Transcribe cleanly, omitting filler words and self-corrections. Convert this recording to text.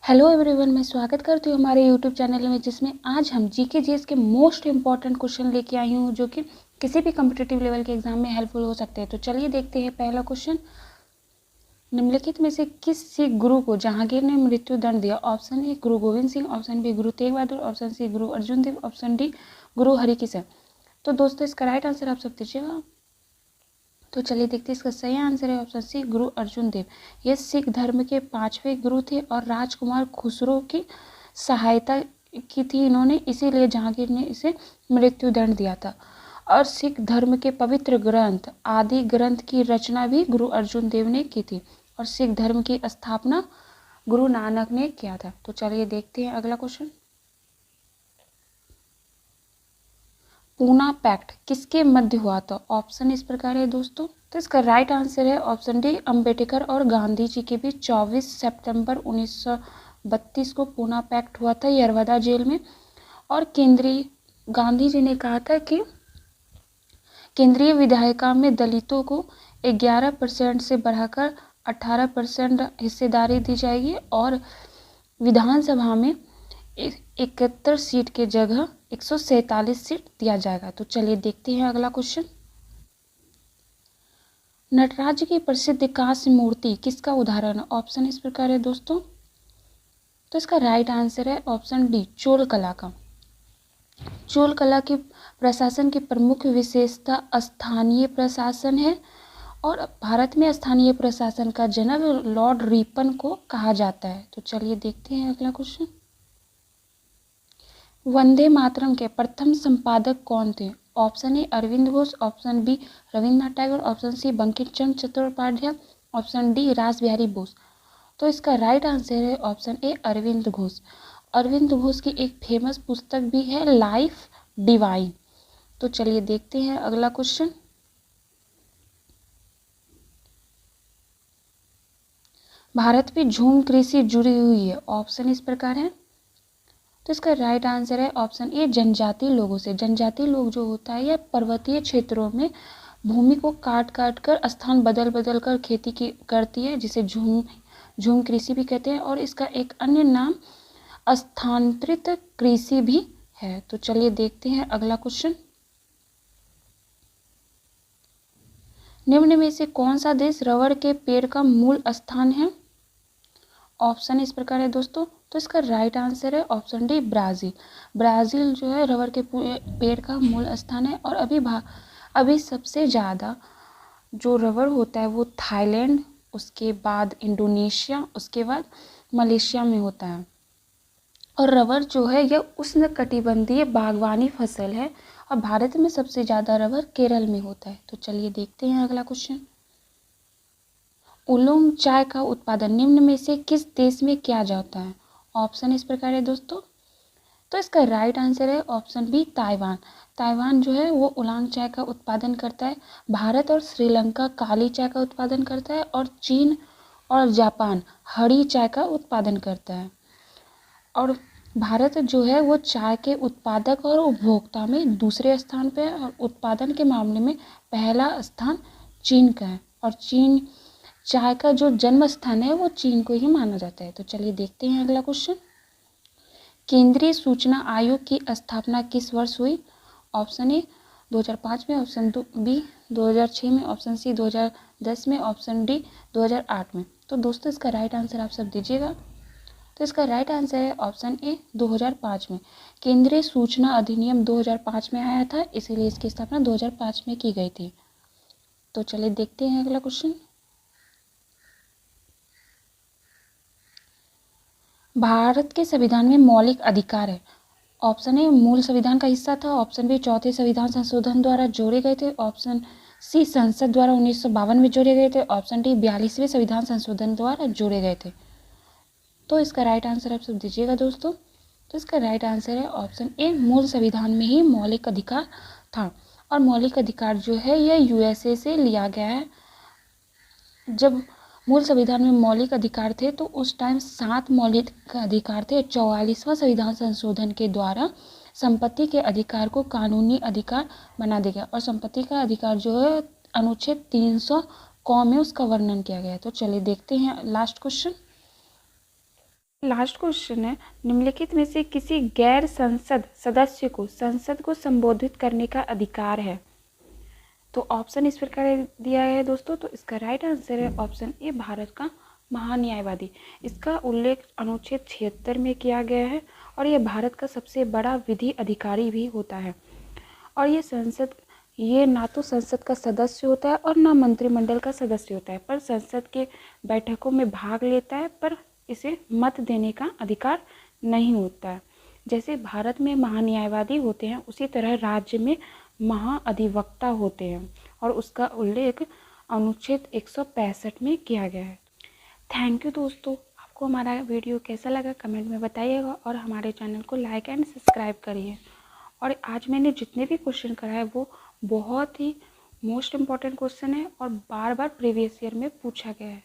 Hello everyone, मैं स्वागत करती हूँ हमारे यूट्यूब चैनल में, जिसमें आज हम जीके जीएस के मोस्ट इंपॉर्टेंट क्वेश्चन लेके आई हूँ, जो कि किसी भी कम्पिटिटिव लेवल के एग्जाम में हेल्पफुल हो सकते हैं। तो चलिए देखते हैं पहला क्वेश्चन। निम्नलिखित में से किस सिख गुरु को जहांगीर ने मृत्यु दंड दिया? Option A Guru Govind Singh, option B Guru Tegh Bahadur, option C Guru Arjun Dev, option D गुरु हरिकिशन। तो दोस्तों, इसका राइट आंसर आप सब दीजिएगा। तो चलिए देखते हैं, इसका सही आंसर है ऑप्शन सी गुरु अर्जुन देव। ये सिख धर्म के 5वें गुरु थे और राजकुमार खुसरो की सहायता की थी इन्होंने, इसीलिए जहांगीर ने इसे मृत्यु दंड दिया था। और सिख धर्म के पवित्र ग्रंथ आदि ग्रंथ की रचना भी गुरु अर्जुन देव ने की थी और सिख धर्म की स्थापना गुरु नानक ने किया था। तो चलिए देखते हैं अगला क्वेश्चन। पूना पैक्ट किसके मध्य हुआ था? ऑप्शन इस प्रकार है दोस्तों। तो इसका राइट आंसर है ऑप्शन डी, अंबेडकर और गांधी जी के बीच 24 सितंबर 1932 को पूना पैक्ट हुआ था यरवदा जेल में। और गांधी जी ने कहा था कि केंद्रीय विधायिका में दलितों को 11% से बढ़ाकर 18% हिस्सेदारी दी जाएगी और विधानसभा में 71 सीट के जगह 147 सीट दिया जाएगा। तो चलिए देखते हैं अगला क्वेश्चन। नटराज की प्रसिद्ध कांस्य मूर्ति किसका उदाहरण है? ऑप्शन इस प्रकार है दोस्तों। तो इसका राइट आंसर है ऑप्शन डी, चोल कला का। चोल कला की प्रशासन की प्रमुख विशेषता स्थानीय प्रशासन है और भारत में स्थानीय प्रशासन का जनक लॉर्ड रिपन को कहा जाता है। तो चलिए देखते हैं अगला क्वेश्चन। वंदे मातरम के प्रथम संपादक कौन थे? Option A Aurobindo Ghosh, option B Rabindranath Tagore, option C Bankim Chandra Chattopadhyay, option D Ras Bihari Bose. तो इसका राइट आंसर है ऑप्शन ए अरविंद घोष। अरविंद घोष की एक फेमस पुस्तक भी है लाइफ डिवाइन। तो चलिए देखते हैं अगला क्वेश्चन। भारत में झूम कृषि जुड़ी हुई है? ऑप्शन इस प्रकार है। तो इसका राइट आंसर है ऑप्शन ए, जनजातीय लोगों से। जनजातीय लोग जो होता है यह पर्वतीय क्षेत्रों में भूमि को काट काट कर स्थान बदल बदल कर खेती की करती है, जिसे झूम कृषि भी कहते हैं और इसका एक अन्य नाम स्थानांतरित कृषि भी है। तो चलिए देखते हैं अगला क्वेश्चन। निम्न में से कौन सा देश रबर के पेड़ का मूल स्थान है? ऑप्शन इस प्रकार है दोस्तों। तो इसका राइट आंसर है ऑप्शन डी, ब्राज़ील। ब्राज़ील जो है रबर के पेड़ का मूल स्थान है और अभी सबसे ज़्यादा जो रबर होता है वो थाईलैंड, उसके बाद इंडोनेशिया, उसके बाद मलेशिया में होता है। और रबर जो है यह उष्णकटिबंधीय बागवानी फसल है और भारत में सबसे ज़्यादा रबर केरल में होता है। तो चलिए देखते हैं अगला क्वेश्चन। उलोंग चाय का उत्पादन निम्न में से किस देश में किया जाता है? ऑप्शन इस प्रकार है दोस्तों। तो इसका राइट आंसर है ऑप्शन बी, ताइवान। ताइवान जो है वो उलांग चाय का उत्पादन करता है। भारत और श्रीलंका काली चाय का उत्पादन करता है और चीन और जापान हरी चाय का उत्पादन करता है। और भारत जो है वो चाय के उत्पादक और उपभोक्ता में दूसरे स्थान पे है और उत्पादन के मामले में पहला स्थान चीन का है। और चीन चाय का जो जन्म स्थान है वो चीन को ही माना जाता है। तो चलिए देखते हैं अगला क्वेश्चन। केंद्रीय सूचना आयोग की स्थापना किस वर्ष हुई? ऑप्शन ए 2005 में, ऑप्शन बी 2006 में, ऑप्शन सी 2010 में, ऑप्शन डी 2008 में। तो दोस्तों, इसका राइट आंसर आप सब दीजिएगा। तो इसका राइट आंसर है ऑप्शन ए 2005 में। केंद्रीय सूचना अधिनियम 2005 में आया था, इसीलिए इसकी स्थापना 2005 में की गई थी। तो चलिए देखते हैं अगला क्वेश्चन। भारत के संविधान में मौलिक अधिकार है। ऑप्शन ए मूल संविधान का हिस्सा था, ऑप्शन बी चौथे संविधान संशोधन द्वारा जोड़े गए थे, ऑप्शन सी संसद द्वारा 1952 में जोड़े गए थे, ऑप्शन डी 42वें संविधान संशोधन द्वारा जोड़े गए थे। तो इसका राइट आंसर आप सब दीजिएगा दोस्तों। तो इसका राइट आंसर है ऑप्शन ए, मूल संविधान में ही मौलिक अधिकार था। और मौलिक अधिकार जो है यह यूएसए से लिया गया है। जब मूल संविधान में मौलिक अधिकार थे तो उस टाइम 7 मौलिक अधिकार थे। 44वां संविधान संशोधन के द्वारा संपत्ति के अधिकार को कानूनी अधिकार बना दिया गया और संपत्ति का अधिकार जो है अनुच्छेद 300 में उसका वर्णन किया गया है। तो चलिए देखते हैं लास्ट क्वेश्चन। लास्ट क्वेश्चन है, निम्नलिखित में से किसी गैर संसद सदस्य को संसद को संबोधित करने का अधिकार है? तो ऑप्शन इस प्रकार दिया है दोस्तों, तो इसका राइट आंसर है ऑप्शन ए, भारत का महान्यायवादी। इसका उल्लेख अनुच्छेद 76 में किया गया है और यह भारत का सबसे बड़ा विधि अधिकारी भी होता है। और ये ना तो संसद का सदस्य होता है और ना मंत्रिमंडल का सदस्य होता है, पर संसद के बैठकों में भाग लेता है, पर इसे मत देने का अधिकार नहीं होता है। जैसे भारत में महान्यायवादी होते हैं, उसी तरह राज्य में महाअधिवक्ता होते हैं और उसका उल्लेख अनुच्छेद 165 में किया गया है। थैंक यू दोस्तों, आपको हमारा वीडियो कैसा लगा कमेंट में बताइएगा और हमारे चैनल को लाइक एंड सब्सक्राइब करिए। और आज मैंने जितने भी क्वेश्चन कराए वो बहुत ही मोस्ट इम्पॉर्टेंट क्वेश्चन है और बार बार प्रीवियस ईयर में पूछा गया है।